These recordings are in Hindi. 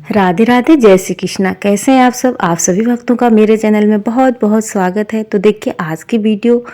राधे राधे, जय श्री कृष्णा। कैसे हैं आप सब? आप सभी भक्तों का मेरे चैनल में बहुत बहुत स्वागत है। तो देखिए, आज की वीडियो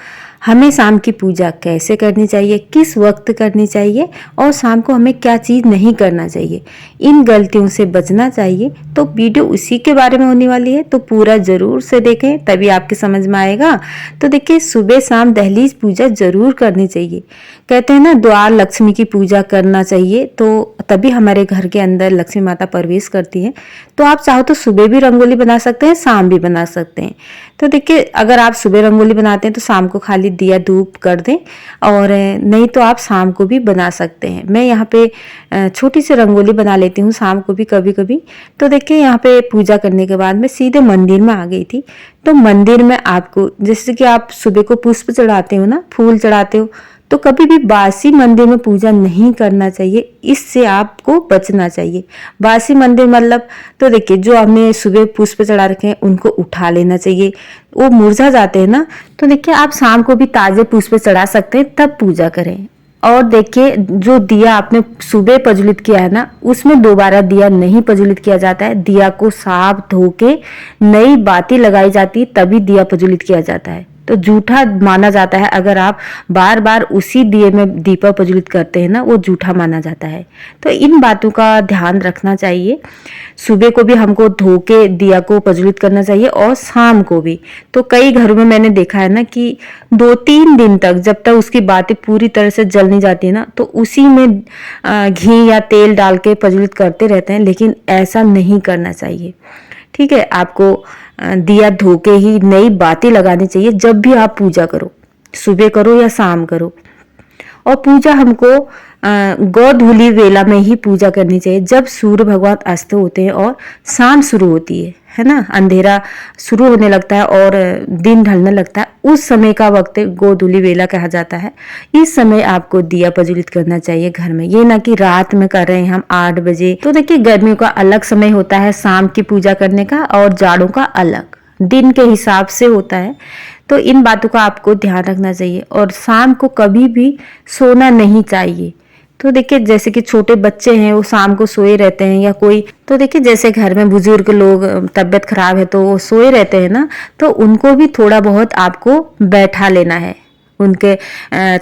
हमें शाम की पूजा कैसे करनी चाहिए, किस वक्त करनी चाहिए और शाम को हमें क्या चीज़ नहीं करना चाहिए, इन गलतियों से बचना चाहिए। तो वीडियो उसी के बारे में होने वाली है, तो पूरा ज़रूर से देखें, तभी आपके समझ में आएगा। तो देखिए, सुबह शाम दहलीज पूजा ज़रूर करनी चाहिए। कहते हैं ना, द्वार लक्ष्मी की पूजा करना चाहिए, तो तभी हमारे घर के अंदर लक्ष्मी माता प्रवेश करती है। तो आप चाहो तो सुबह भी रंगोली बना सकते हैं, शाम भी बना सकते हैं। तो देखिए, अगर आप सुबह रंगोली बनाते हैं तो शाम को खाली दिया धूप कर दें, और नहीं तो आप शाम को भी बना सकते हैं। मैं यहाँ पे छोटी सी रंगोली बना लेती हूँ शाम को भी कभी कभी। तो देखिए, यहाँ पे पूजा करने के बाद मैं सीधे मंदिर में आ गई थी। तो मंदिर में आपको, जैसे कि आप सुबह को पुष्प चढ़ाते हो ना, फूल चढ़ाते हो, तो कभी भी बासी मंदिर में पूजा नहीं करना चाहिए। इससे आपको बचना चाहिए। बासी मंदिर मतलब, तो देखिए, जो हमने सुबह पुष्प चढ़ा रखे हैं उनको उठा लेना चाहिए, वो मुरझा जाते हैं ना। तो देखिए, आप शाम को भी ताजे पुष्प चढ़ा सकते हैं, तब पूजा करें। और देखिए, जो दिया आपने सुबह प्रज्वलित किया है ना, उसमें दोबारा दिया नहीं प्रज्वलित किया जाता है। दिया को साफ धो के नई बाती लगाई जाती है, तभी दिया प्रज्वलित किया जाता है। तो जूठा माना जाता है। अगर आप बार बार उसी दिए में दीपक प्रज्वलित करते हैं ना, वो जूठा माना जाता है। तो इन बातों का ध्यान रखना चाहिए। सुबह को भी हमको धो के दिया को प्रज्वलित करना चाहिए, और शाम को भी। तो कई घरों में मैंने देखा है ना कि 2-3 दिन तक, जब तक उसकी बातें पूरी तरह से जल नहीं जाती है ना, तो उसी में घी या तेल डाल के प्रज्वलित करते रहते हैं। लेकिन ऐसा नहीं करना चाहिए। ठीक है, आपको दिया धो के ही नई बातें लगानी चाहिए जब भी आप पूजा करो, सुबह करो या शाम करो। और पूजा हमको गोधूली वेला में ही पूजा करनी चाहिए, जब सूर्य भगवान अस्त होते हैं और शाम शुरू होती है ना, अंधेरा शुरू होने लगता है और दिन ढलने लगता है। उस समय का वक्त गोधूली वेला कहा जाता है। इस समय आपको दिया प्रज्वलित करना चाहिए घर में, ये ना कि रात में कर रहे हैं हम 8 बजे। तो देखिए, गर्मियों का अलग समय होता है शाम की पूजा करने का, और जाड़ों का अलग दिन के हिसाब से होता है। तो इन बातों का आपको ध्यान रखना चाहिए। और शाम को कभी भी सोना नहीं चाहिए। तो देखिए, जैसे कि छोटे बच्चे हैं, वो शाम को सोए रहते हैं, या कोई, तो देखिए, जैसे घर में बुजुर्ग लोग, तबीयत खराब है तो वो सोए रहते हैं ना, तो उनको भी थोड़ा बहुत आपको बैठा लेना है। उनके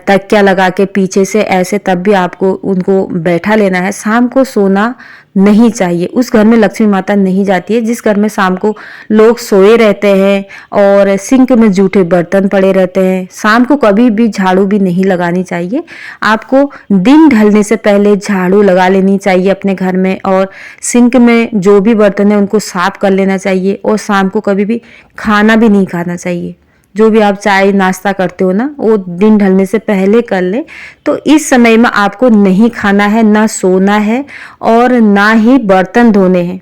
तकिया लगा के पीछे से ऐसे, तब भी आपको उनको बैठा लेना है। शाम को सोना नहीं चाहिए। उस घर में लक्ष्मी माता नहीं जाती है जिस घर में शाम को लोग सोए रहते हैं और सिंक में जूठे बर्तन पड़े रहते हैं। शाम को कभी भी झाड़ू भी नहीं लगानी चाहिए। आपको दिन ढलने से पहले झाड़ू लगा लेनी चाहिए अपने घर में, और सिंक में जो भी बर्तन है उनको साफ कर लेना चाहिए। और शाम को कभी भी खाना भी नहीं खाना चाहिए। जो भी आप चाय नाश्ता करते हो ना, वो दिन ढलने से पहले कर ले। तो इस समय में आपको नहीं खाना है, ना सोना है, और ना ही बर्तन धोने हैं।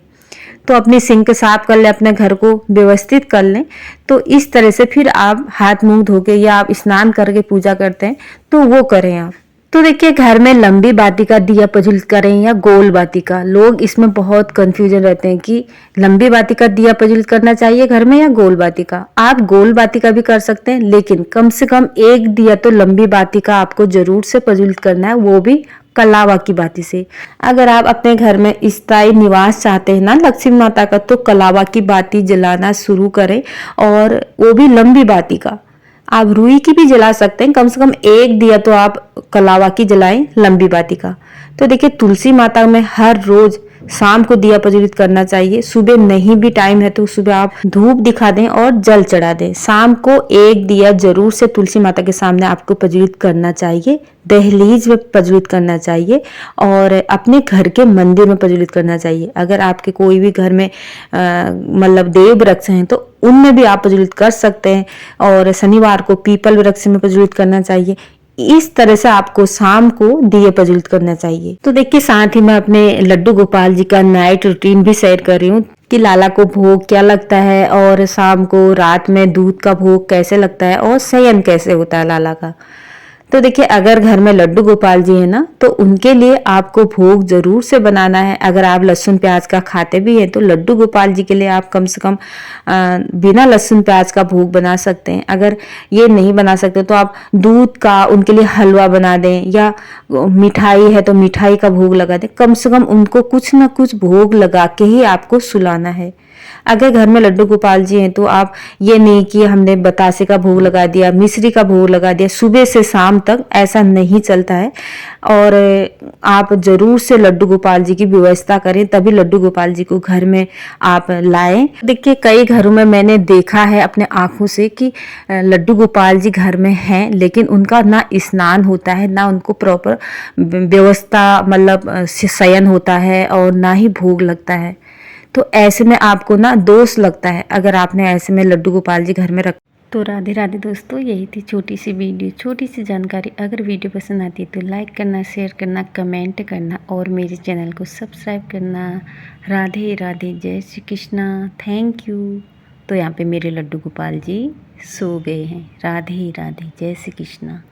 तो अपनी सिंक साफ कर ले, अपने घर को व्यवस्थित कर लें। तो इस तरह से फिर आप हाथ मुंह धो के, या आप स्नान करके पूजा करते हैं, तो वो करें आप। तो देखिए, घर में लंबी बाती का दिया प्रज्वलित करें या गोल बाती का, लोग इसमें बहुत कंफ्यूजन रहते हैं कि लंबी बाती का दिया प्रज्वलित करना चाहिए घर में या गोल बाती का। आप गोल बाती का भी कर सकते हैं, लेकिन कम से कम एक दिया तो लंबी बाती का आपको जरूर से प्रज्वलित करना है, वो भी कलावा की बाती से। अगर आप अपने घर में स्थायी निवास चाहते हैं ना लक्ष्मी माता का, तो कलावा की बाती जलाना शुरू करें, और वो भी लंबी बाती का। आप रुई की भी जला सकते हैं, कम से कम एक दिया तो आप कलावा की जलाएं, लंबी बाती का। तो देखिए, तुलसी माता में हर रोज शाम को दिया प्रज्वलित करना चाहिए। सुबह नहीं भी टाइम है तो सुबह आप धूप दिखा दें और जल चढ़ा दें। शाम को एक दिया जरूर से तुलसी माता के सामने आपको प्रज्वलित करना चाहिए, दहलीज में प्रज्वलित करना चाहिए, और अपने घर के मंदिर में प्रज्वलित करना चाहिए। अगर आपके कोई भी घर में मतलब देव वृक्ष हैं, तो उनमें भी आप प्रज्वलित कर सकते हैं। और शनिवार को पीपल वृक्ष में प्रज्वलित करना चाहिए। इस तरह से आपको शाम को दिए प्रज्वलित करना चाहिए। तो देखिए, साथ ही मैं अपने लड्डू गोपाल जी का नाइट रूटीन भी शेयर कर रही हूँ कि लाला को भोग क्या लगता है, और शाम को रात में दूध का भोग कैसे लगता है, और शयन कैसे होता है लाला का। तो देखिए अगर घर में लड्डू गोपाल जी है ना, तो उनके लिए आपको भोग जरूर से बनाना है। अगर आप लहसुन प्याज का खाते भी हैं तो लड्डू गोपाल जी के लिए आप कम से कम बिना लहसुन प्याज का भोग बना सकते हैं। अगर ये नहीं बना सकते तो आप दूध का उनके लिए हलवा बना दें, या मिठाई है तो मिठाई का भोग लगा दें। कम से कम उनको कुछ ना कुछ भोग लगा के ही आपको सुलाना है। अगर घर में लड्डू गोपाल जी हैं तो आप ये नहीं कि हमने बतासे का भोग लगा दिया, मिश्री का भोग लगा दिया, सुबह से शाम तक ऐसा नहीं चलता है। और आप जरूर से लड्डू गोपाल जी की व्यवस्था करें, तभी लड्डू गोपाल जी को घर में आप लाएं। देखिए कई घरों में मैंने देखा है अपने आंखों से कि लड्डू गोपाल जी घर में हैं, लेकिन उनका ना स्नान होता है, ना उनको प्रॉपर व्यवस्था मतलब शयन होता है, और ना ही भोग लगता है। तो ऐसे में आपको ना दोष लगता है अगर आपने ऐसे में लड्डू गोपाल जी घर में रख। तो राधे राधे दोस्तों, यही थी छोटी सी वीडियो, छोटी सी जानकारी। अगर वीडियो पसंद आती है तो लाइक करना, शेयर करना, कमेंट करना और मेरे चैनल को सब्सक्राइब करना। राधे राधे, जय श्री कृष्णा, थैंक यू। तो यहाँ पे मेरे लड्डू गोपाल जी सो गए हैं। राधे राधे, जय श्री कृष्णा।